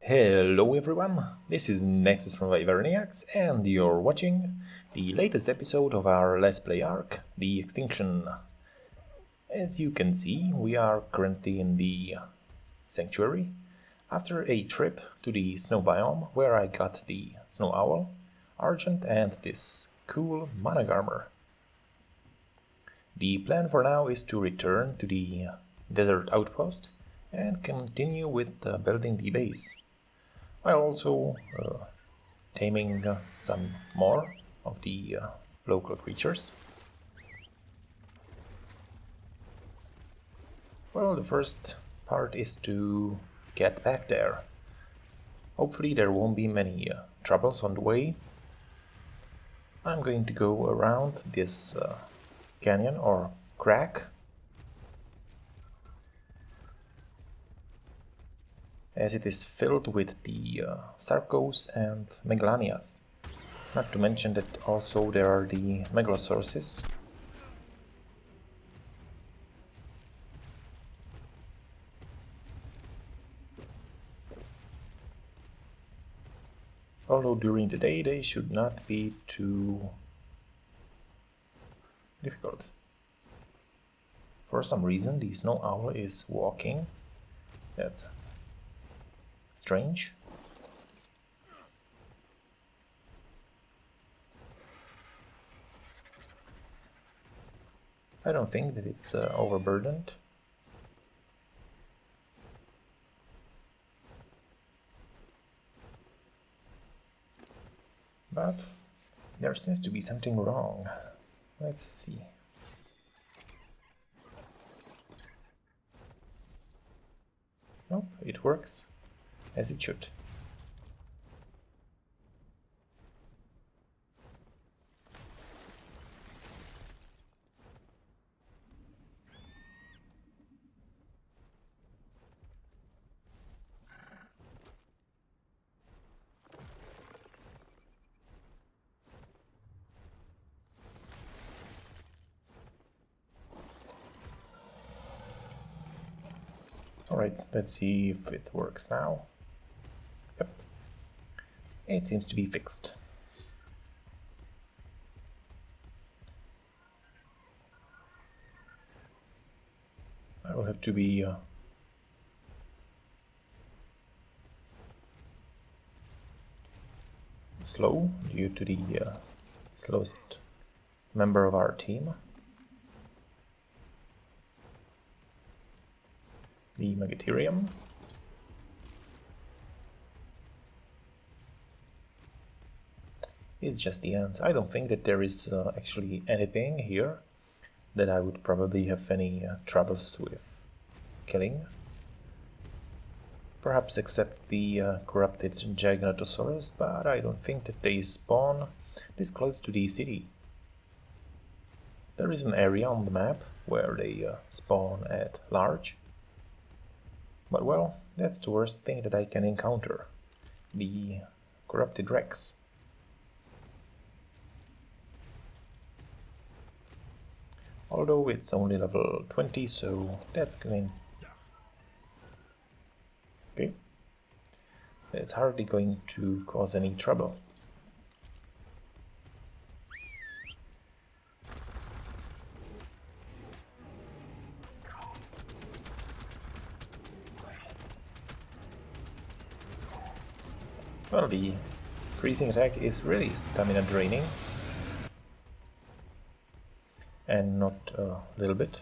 Hello everyone, this is Nexus from Wyverniacs and you're watching the latest episode of our Let's Play Ark, the Extinction. As you can see, we are currently in the sanctuary after a trip to the snow biome where I got the snow owl, argent and this cool mana armor. The plan for now is to return to the desert outpost and continue with building the base, while also taming some more of the local creatures. Well, the first part is to get back there. Hopefully there won't be many troubles on the way. I'm going to go around this canyon or crack, as it is filled with the Sarcos and Megalanias. Not to mention that also there are the Megalosauruses. Although during the day they should not be too difficult. For some reason the snow owl is walking. That's strange. I don't think that it's overburdened. But there seems to be something wrong. Let's see. Nope, it works as it should. Alright, let's see if it works now. Yep, it seems to be fixed. I will have to be slow due to the slowest member of our team. The Megatherium. Is just the ants. I don't think that there is actually anything here that I would probably have any troubles with killing. Perhaps except the corrupted Giganotosaurus, but I don't think that they spawn this close to the city. There is an area on the map where they spawn at large. But well, that's the worst thing that I can encounter. The corrupted Rex. Although it's only level 20, so that's going... Okay. It's hardly going to cause any trouble. Well, the freezing attack is really stamina draining. And not a little bit.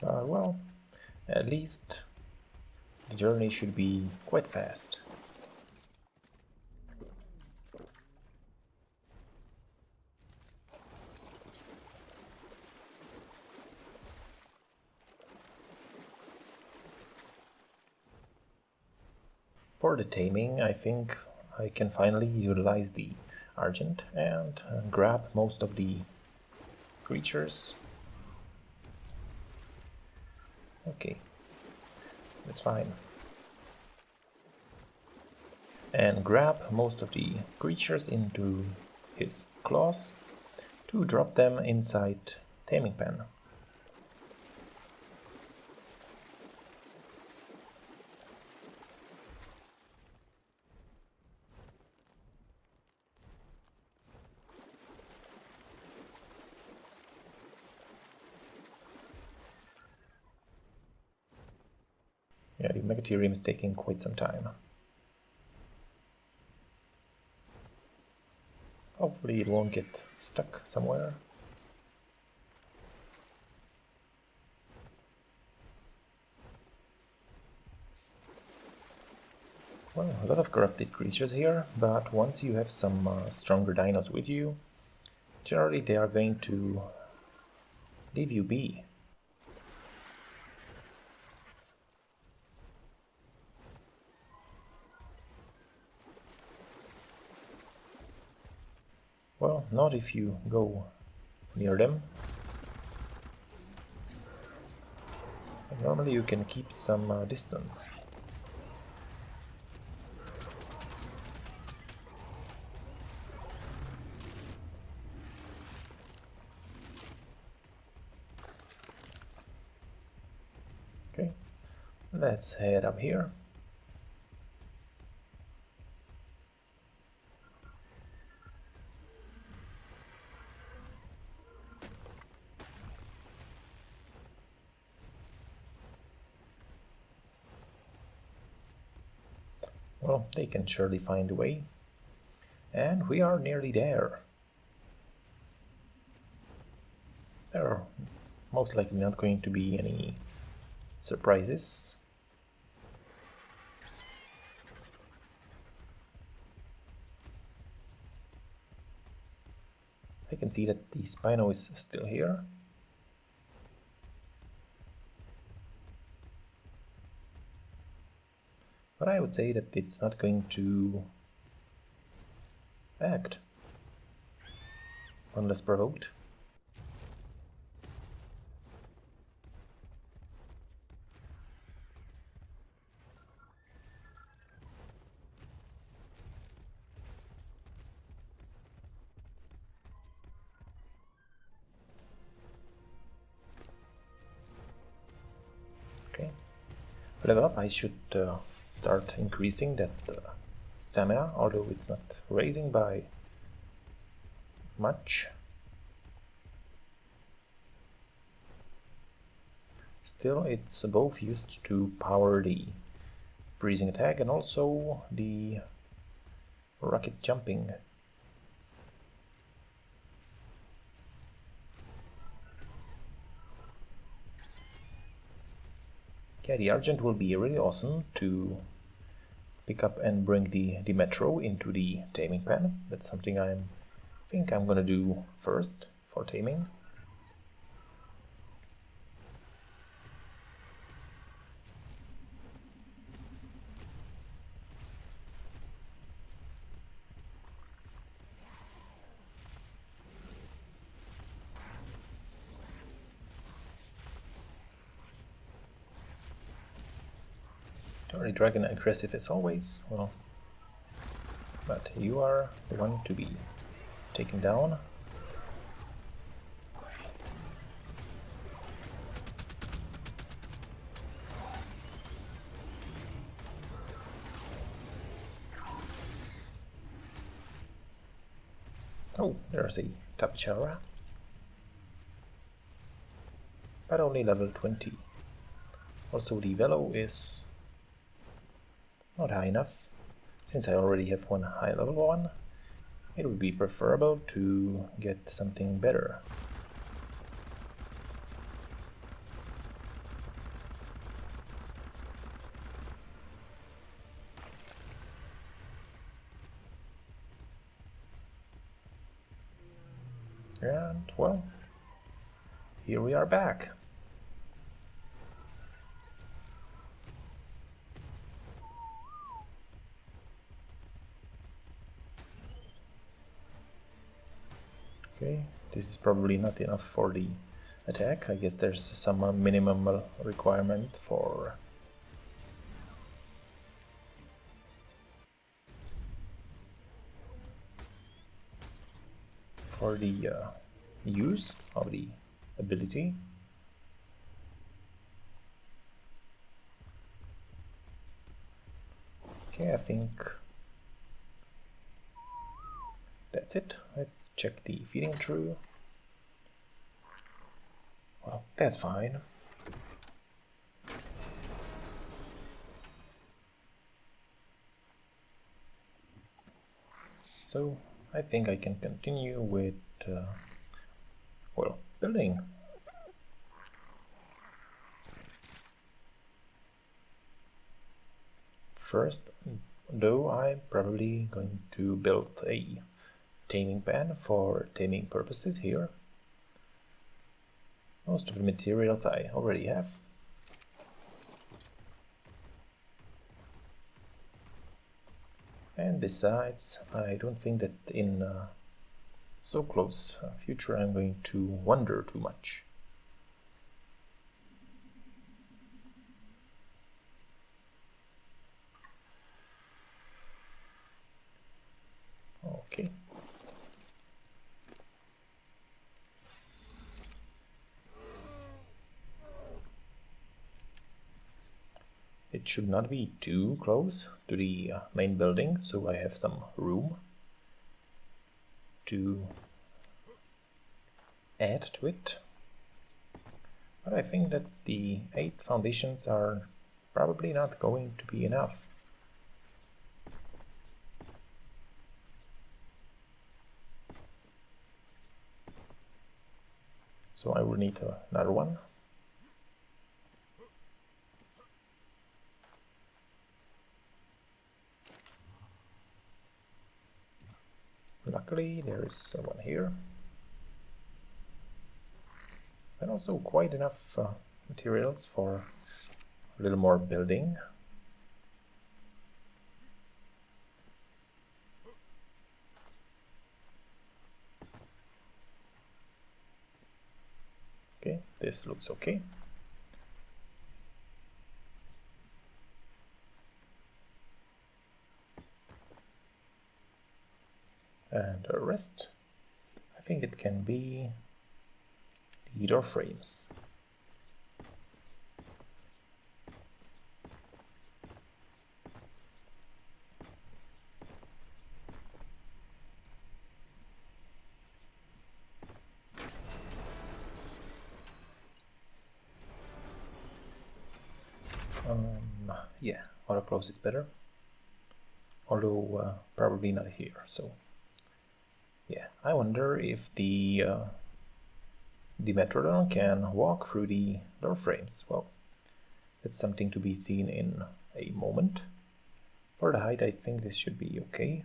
Well, at least the journey should be quite fast. For the taming, I think I can finally utilize the Argent and grab most of the creatures. Okay, that's fine. and grab most of the creatures into his claws to drop them inside taming pen. Yeah, the Megatherium is taking quite some time. Hopefully it won't get stuck somewhere. Well, a lot of corrupted creatures here, but once you have some stronger dinos with you, generally they are going to leave you be. Well, not if you go near them. Normally you can keep some distance. Okay, let's head up here. Well, they can surely find a way. And we are nearly there. There are most likely not going to be any surprises. I can see that the Spino is still here. But I would say that it's not going to act unless provoked. Okay, level up. I should start increasing that stamina, although it's not raising by much. Still, it's both used to power the freezing attack and also the rocket jumping. Yeah, the Argent will be really awesome to pick up and bring the Dimetro into the taming pen. That's something I think I'm gonna do first for taming. Totally Dragon aggressive as always, well, but you are the one to be taken down. Oh, there's a Tapchara, but only level 20. Also the Velo is not high enough. Since I already have one high level one, it would be preferable to get something better. And, well, here we are back. Okay, this is probably not enough for the attack. I guess there's some minimum requirement for for the use of the ability. Okay, I think that's it. Let's check the feeding through. Well, that's fine. So I think I can continue with well, building. First, though, I'm probably going to build a taming pen for taming purposes here. Most of the materials I already have. And besides, I don't think that in so close future I'm going to wander too much. Okay. It should not be too close to the main building, so I have some room to add to it. But I think that the 8 foundations are probably not going to be enough. So I will need another one. Luckily there is one here. And also quite enough materials for a little more building. Okay, this looks okay. And the rest, I think it can be the door frames. Yeah, auto close is better, although probably not here. So yeah, I wonder if the Dimetrodon can walk through the door frames. Well, that's something to be seen in a moment. For the height, I think this should be okay.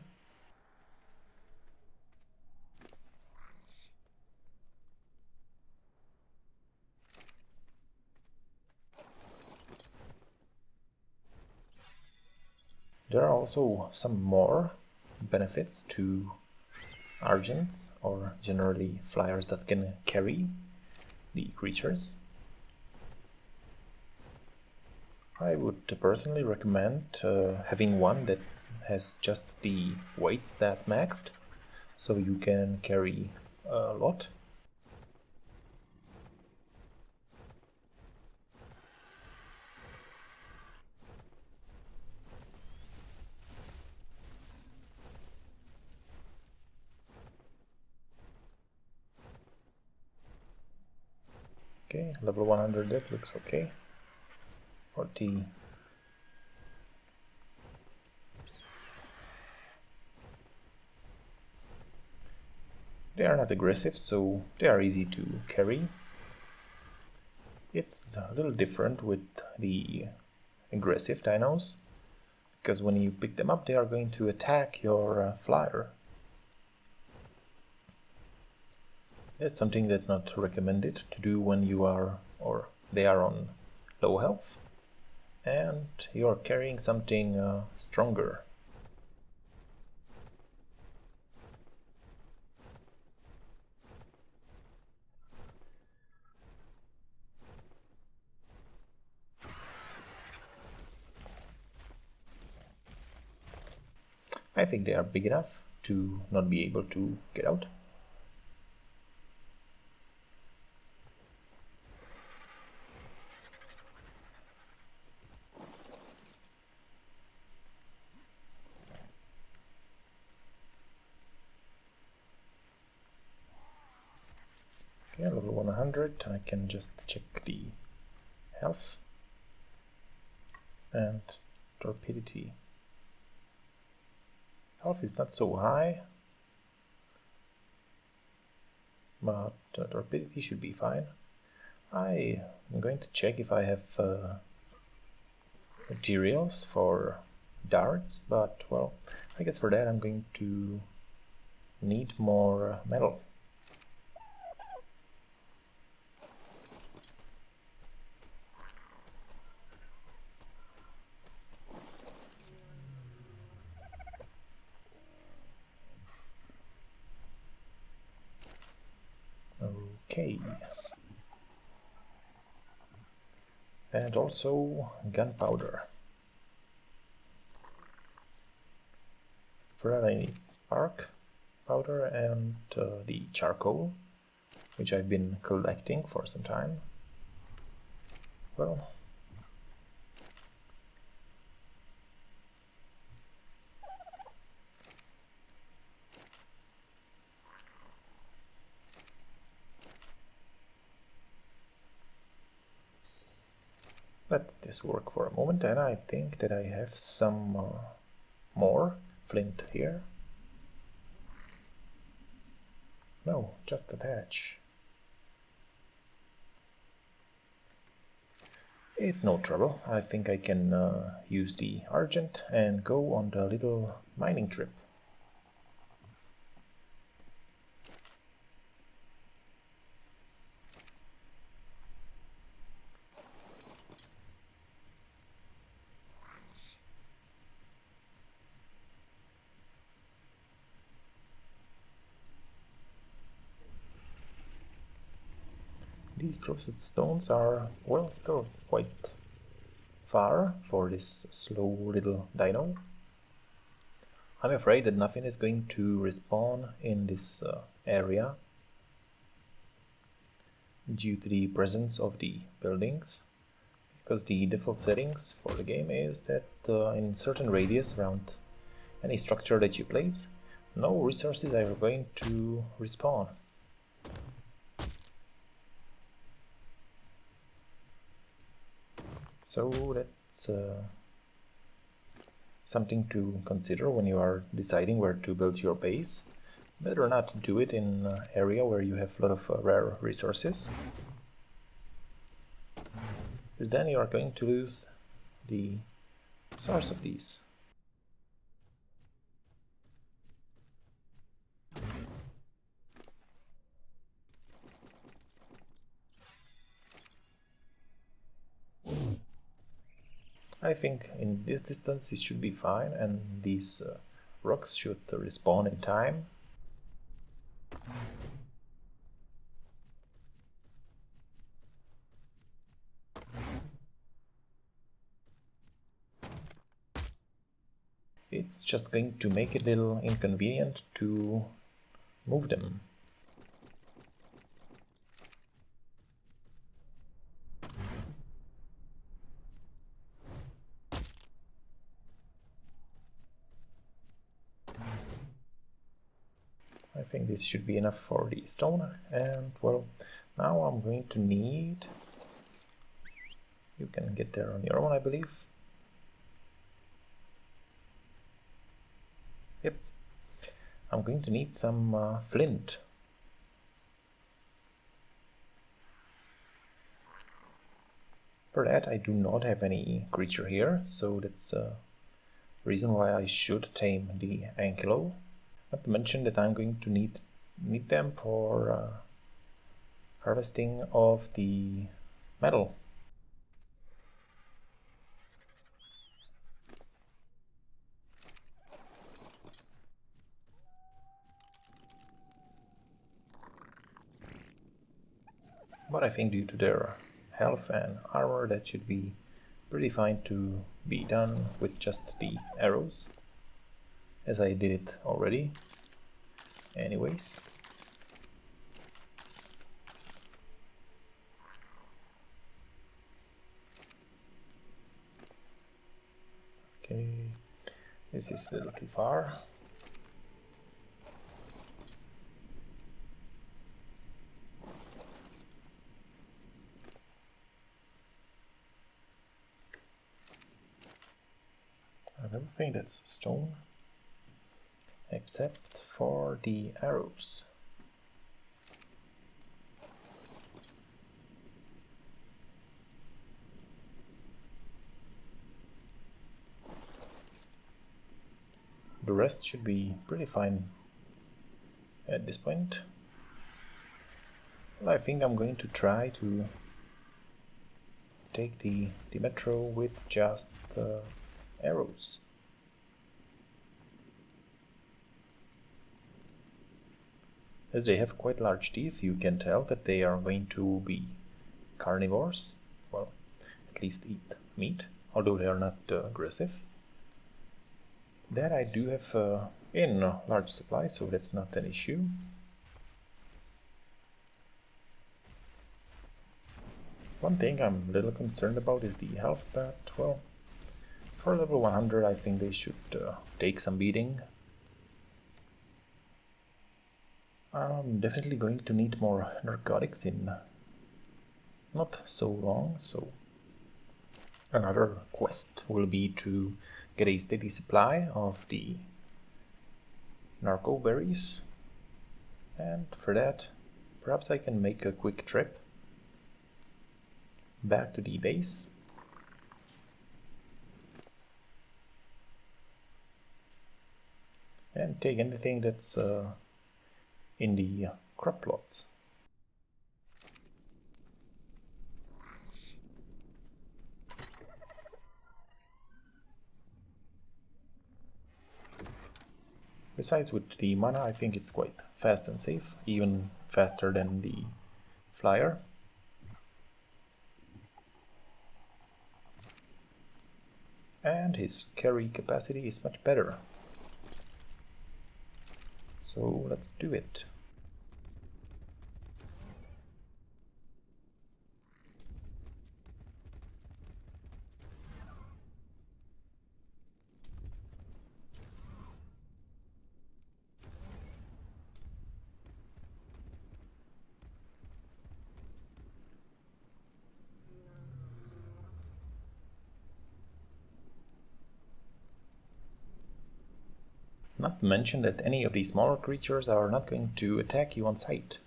There are also some more benefits to Argents, or generally flyers that can carry the creatures. I would personally recommend having one that has just the weight stat maxed, so you can carry a lot. Okay, level 100 that looks okay. 40. They are not aggressive, so they are easy to carry. It's a little different with the aggressive dinos, because when you pick them up they are going to attack your flyer. That's something that's not recommended to do when you are, or they are on low health, and you're carrying something stronger. I think they are big enough to not be able to get out. 100. I can just check the health and torpidity. Health is not so high, but torpidity should be fine. I am going to check if I have materials for darts, but well, I guess for that I'm going to need more metal. Okay. And also gunpowder. For that I need spark powder and the charcoal, which I've been collecting for some time. Well, let this work for a moment, and I think that I have some more flint here. No, just a patch. It's no trouble. I think I can use the argent and go on the little mining trip. The closest stones are, well, still quite far for this slow little dino. I'm afraid that nothing is going to respawn in this area due to the presence of the buildings, because the default settings for the game is that in certain radius around any structure that you place, no resources are going to respawn. So that's something to consider when you are deciding where to build your base. Better not do it in an area where you have a lot of rare resources, because then you are going to lose the source of these. I think in this distance it should be fine, and these rocks should respawn in time. It's just going to make it a little inconvenient to move them. I think this should be enough for the stone, and well, now I'm going to need... You can get there on your own, I believe. Yep. I'm going to need some flint. For that I do not have any creature here, so that's a reason why I should tame the ankylo. Not to mention that I'm going to need them for harvesting of the metal. But I think due to their health and armor, that should be pretty fine to be done with just the arrows, as I did it already. Anyways. Okay, this is a little too far. and everything. That's stone. Except for the arrows. The rest should be pretty fine at this point. Well, I think I'm going to try to take the Dimetro with just arrows. As they have quite large teeth, you can tell that they are going to be carnivores. Well, at least eat meat, although they are not aggressive. That I do have in large supply, so that's not an issue. One thing I'm a little concerned about is the health, but well, for level 100 I think they should take some beating. I'm definitely going to need more narcotics in not so long, so another quest will be to get a steady supply of the narco berries, and for that perhaps I can make a quick trip back to the base. And take anything that's in the crop plots. Besides, with the mana I think it's quite fast and safe, even faster than the flyer. And his carry capacity is much better. So let's do it. Not to mention that any of these smaller creatures are not going to attack you on sight.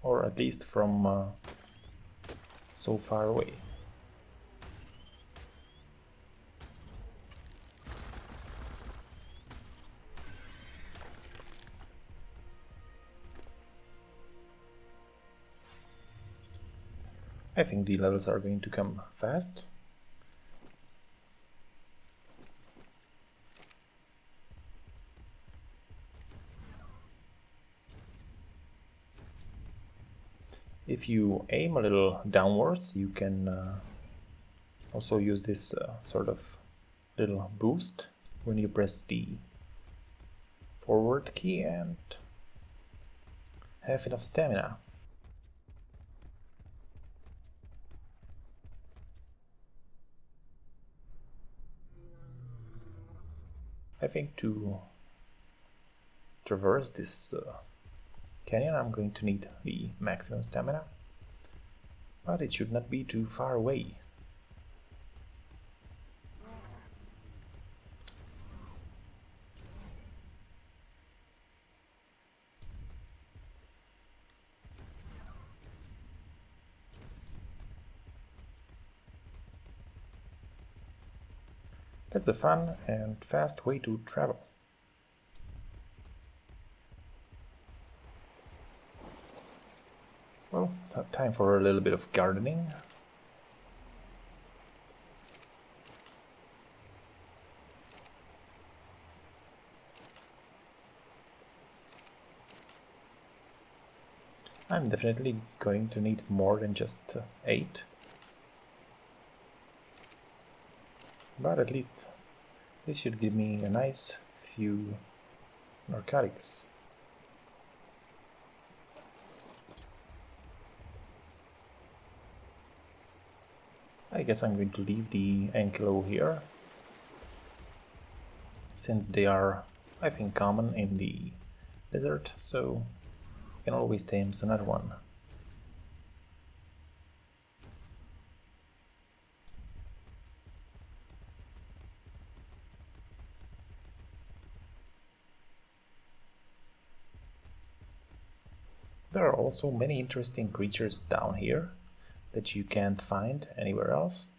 Or at least from so far away. I think the levels are going to come fast. If you aim a little downwards, you can also use this sort of little boost when you press the forward key and have enough stamina. I think to traverse this canyon I'm going to need the maximum stamina, but it should not be too far away. That's a fun and fast way to travel. Well, time for a little bit of gardening. I'm definitely going to need more than just 8. But at least this should give me a nice few narcotics. I guess I'm going to leave the Ankylo here, since they are, I think, common in the desert, so I can always tame another one. There are also many interesting creatures down here that you can't find anywhere else.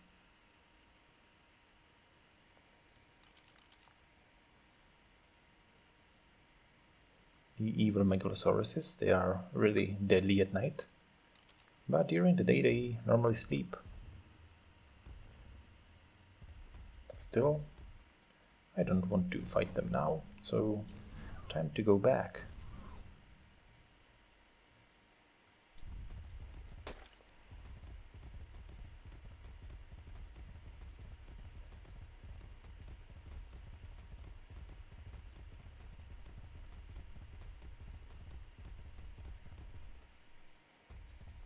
The evil megalosauruses, they are really deadly at night, but during the day they normally sleep. Still, I don't want to fight them now, so time to go back.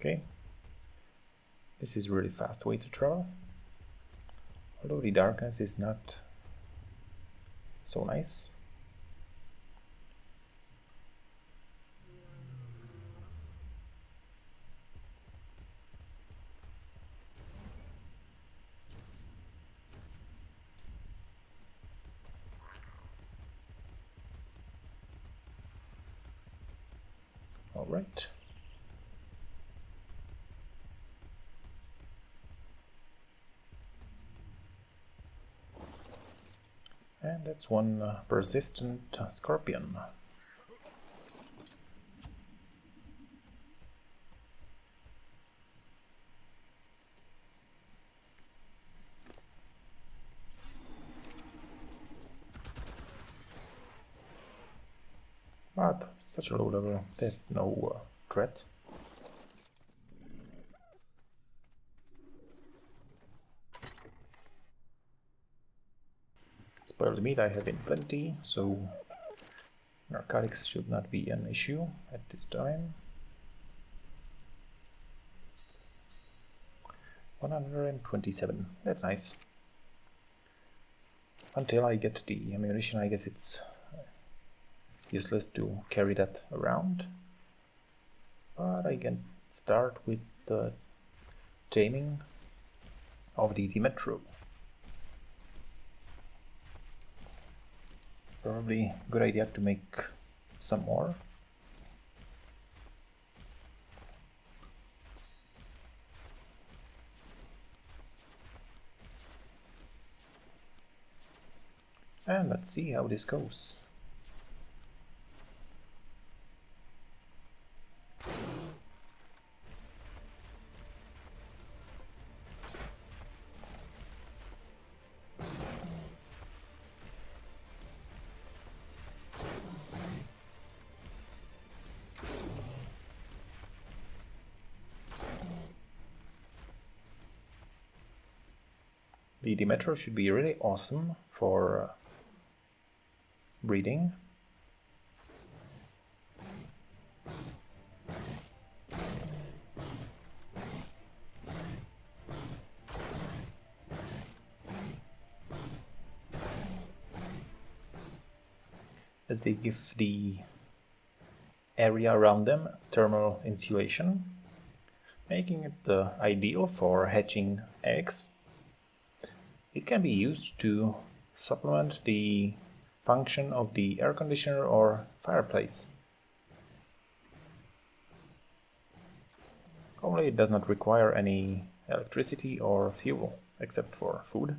Okay, this is a really fast way to travel, although the darkness is not so nice. All right. And that's one persistent scorpion. But such a low level, there's no threat. Spoiled meat I have in plenty, so narcotics should not be an issue at this time. 127, that's nice. Until I get the ammunition, I guess it's useless to carry that around. But I can start with the taming of the Dimetrodon. Probably a good idea to make some more. And let's see how this goes. The Dimetrodon should be really awesome for breeding. As they give the area around them thermal insulation, making it ideal for hatching eggs. It can be used to supplement the function of the air conditioner or fireplace. Only it does not require any electricity or fuel, except for food.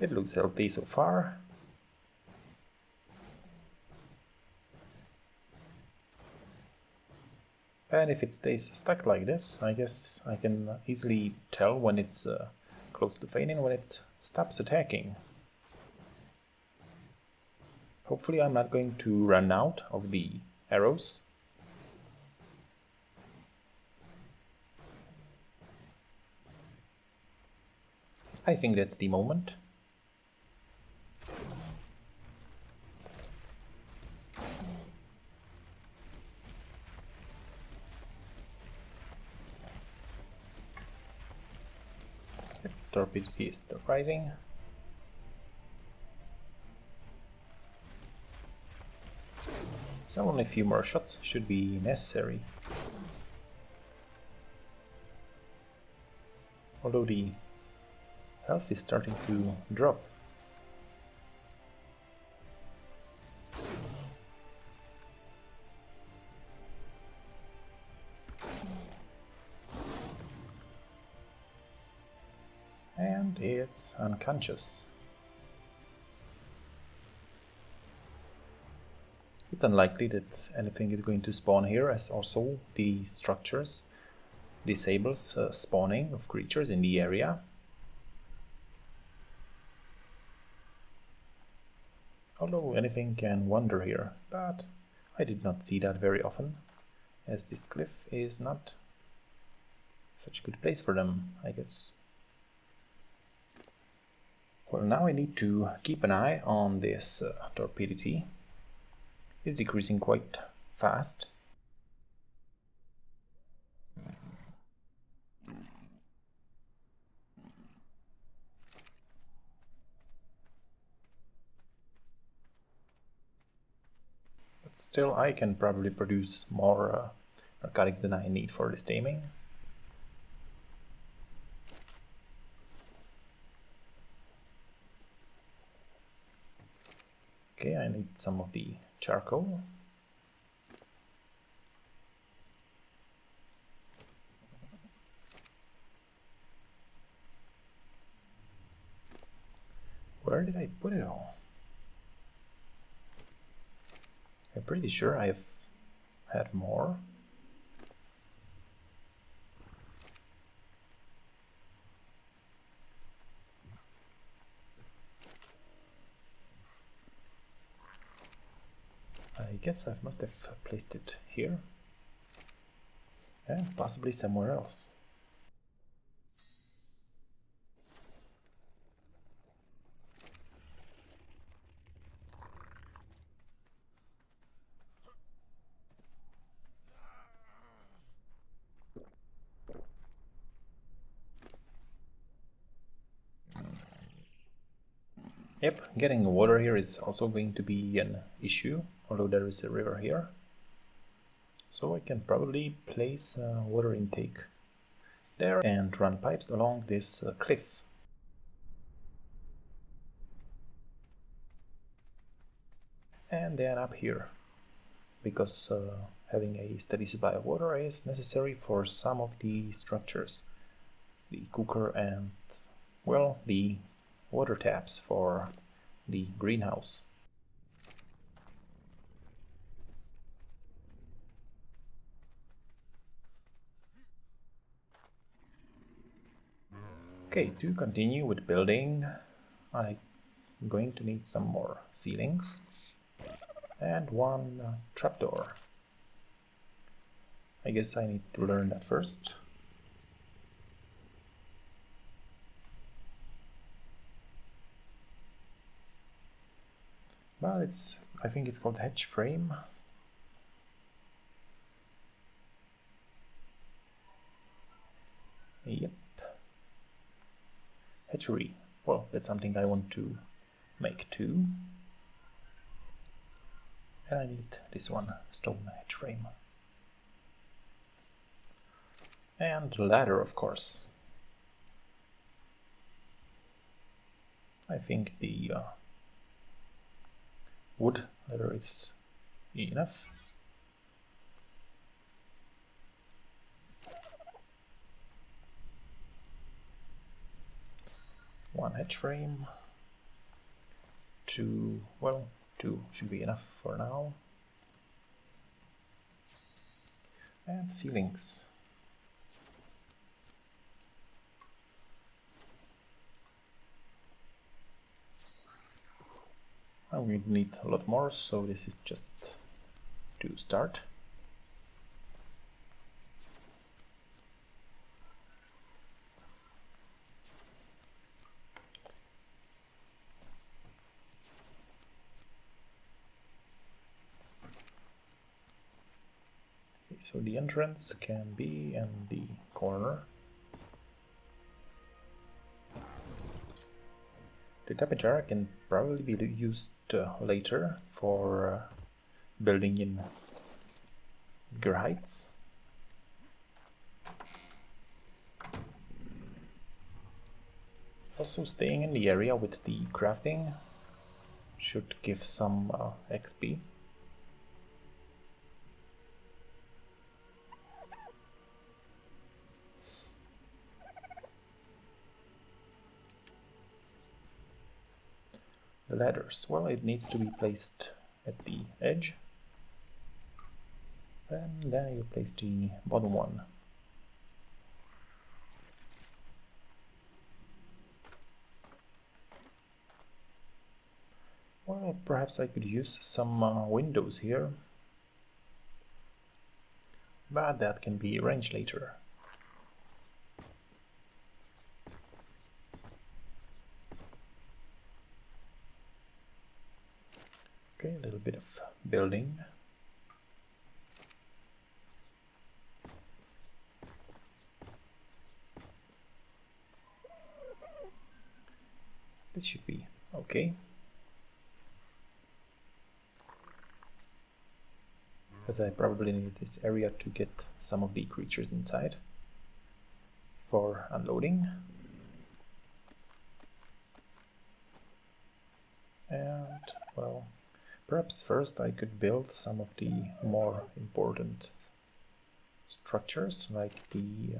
It looks healthy so far. And if it stays stuck like this, I guess I can easily tell when it's close to fainting, when it stops attacking. Hopefully I'm not going to run out of the arrows. I think that's the moment. Torpidity is still rising. So only a few more shots should be necessary. although the health is starting to drop. And it's unconscious. It's unlikely that anything is going to spawn here, as also the structures disables spawning of creatures in the area. Although anything can wander here, but I did not see that very often, as this cliff is not such a good place for them, I guess. Well, now I need to keep an eye on this torpidity. It's decreasing quite fast. But still, I can probably produce more narcotics than I need for this taming. Okay, I need some of the charcoal. Where did I put it all? I'm pretty sure I've had more. I guess I must have placed it here, and possibly somewhere else. Yep, getting water here is also going to be an issue, although there is a river here. So I can probably place a water intake there and run pipes along this cliff. And then up here, because having a steady supply of water is necessary for some of the structures. The cooker and, well, the water taps for the greenhouse. Okay, to continue with building, I'm going to need some more ceilings and one trapdoor. I guess I need to learn that first. But I think it's called hedge frame. Yep. Hatchery. Well, that's something I want to make too. And I need this one, stone hedge frame. And ladder, of course. I think the wood ladder is enough. One hedge frame. Two, well, two should be enough for now. And ceilings. I'm going to need a lot more, so this is just to start. Okay, so the entrance can be in the corner. The tapage jar can probably be used later for building in bigger heights. Also, staying in the area with the crafting should give some XP. The ladders, well, it needs to be placed at the edge, and then you place the bottom one. Well, perhaps I could use some windows here, but that can be arranged later. Okay, a little bit of building. This should be okay. Because I probably need this area to get some of the creatures inside for unloading. And, well, perhaps first I could build some of the more important structures, like the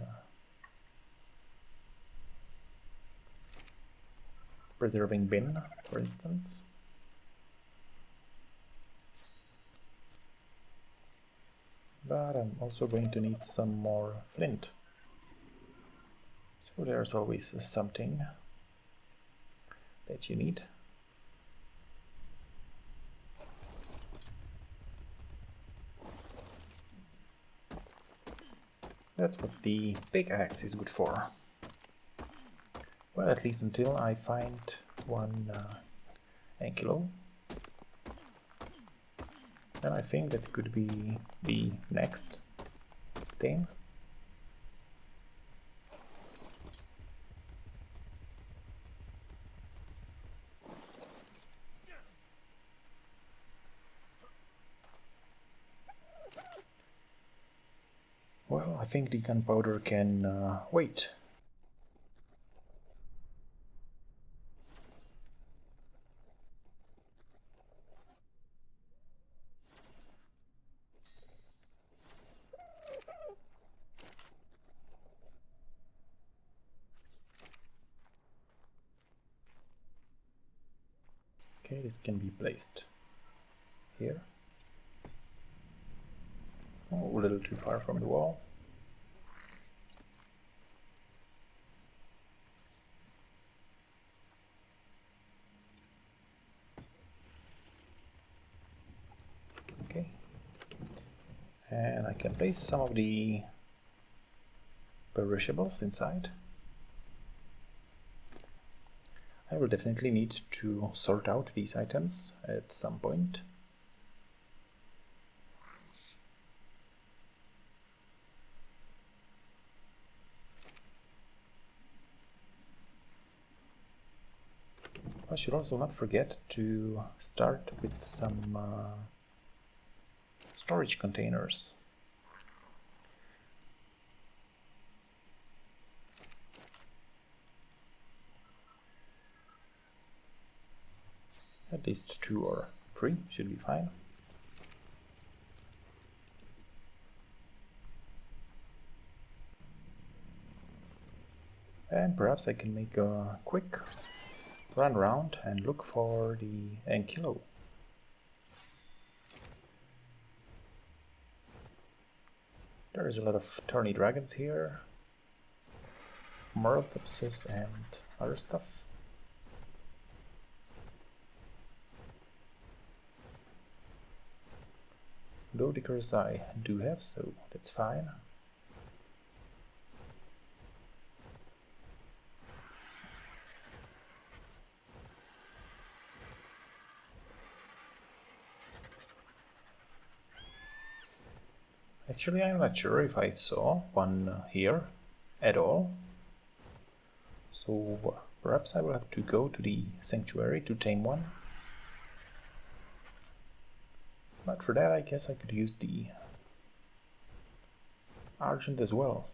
preserving bin, for instance. But I'm also going to need some more flint. So there's always something that you need. That's what the big axe is good for. Well, at least until I find one ankylo. And I think that could be the next thing. Well, I think the gunpowder can wait. Okay, this can be placed here. Oh, a little too far from the wall. Okay. And I can place some of the perishables inside. I will definitely need to sort out these items at some point. I should also not forget to start with some storage containers. At least 2 or 3 should be fine. And perhaps I can make a quick run around and look for the ankylo. There is a lot of tawny dragons here, Muralthopsis and other stuff. Lodicers I do have, so that's fine. Actually, I'm not sure if I saw one here at all. So perhaps I will have to go to the sanctuary to tame one. But for that, I guess I could use the argent as well.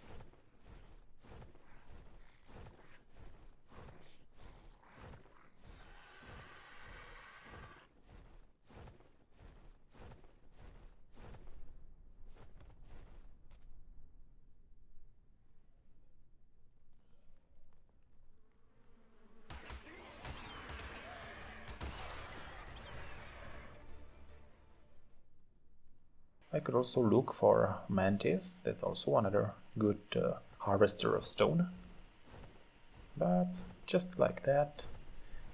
I could also look for mantis, that's also another good harvester of stone. But just like that,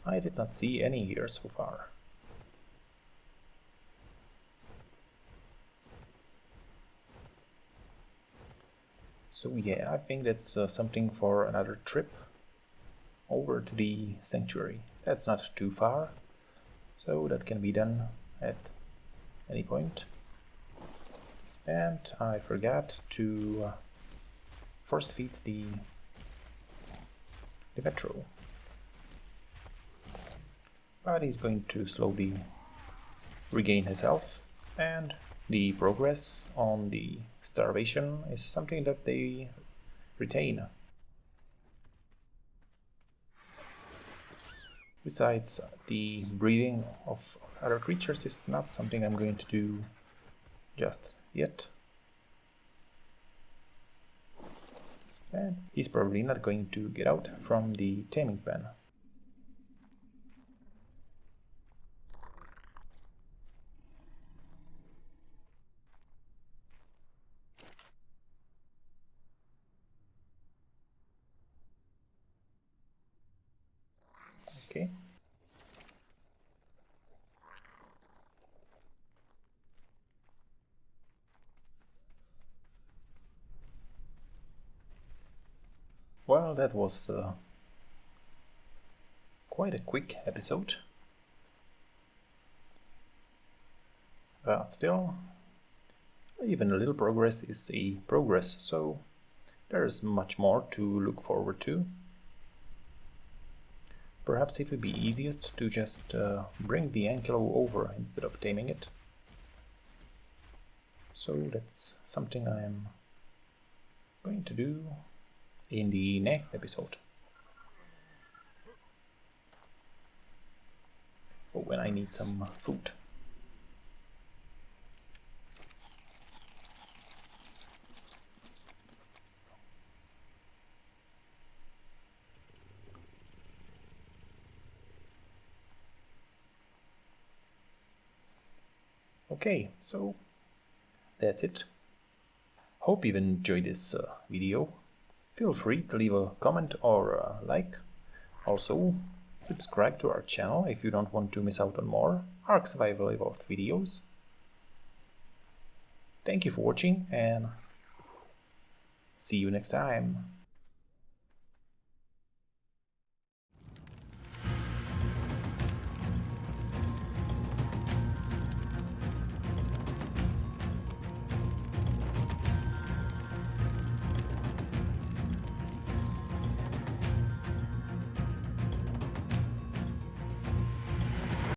I did not see any here so far. So yeah, I think that's something for another trip over to the sanctuary. That's not too far, so that can be done at any point. And I forgot to force feed the Dimetrodon. But he's going to slowly regain his health, and the progress on the starvation is something that they retain. Besides, the breeding of other creatures is not something I'm going to do just yet. And he's probably not going to get out from the taming pen. Okay. Well, that was quite a quick episode. But still, even a little progress is a progress, so there's much more to look forward to. Perhaps it would be easiest to just bring the ankylo over instead of taming it. So that's something I'm going to do in the next episode. Oh, when I need some food. Okay, so that's it. Hope you've enjoyed this video. Feel free to leave a comment or a like. Also, subscribe to our channel if you don't want to miss out on more Ark Survival Evolved videos. Thank you for watching and see you next time.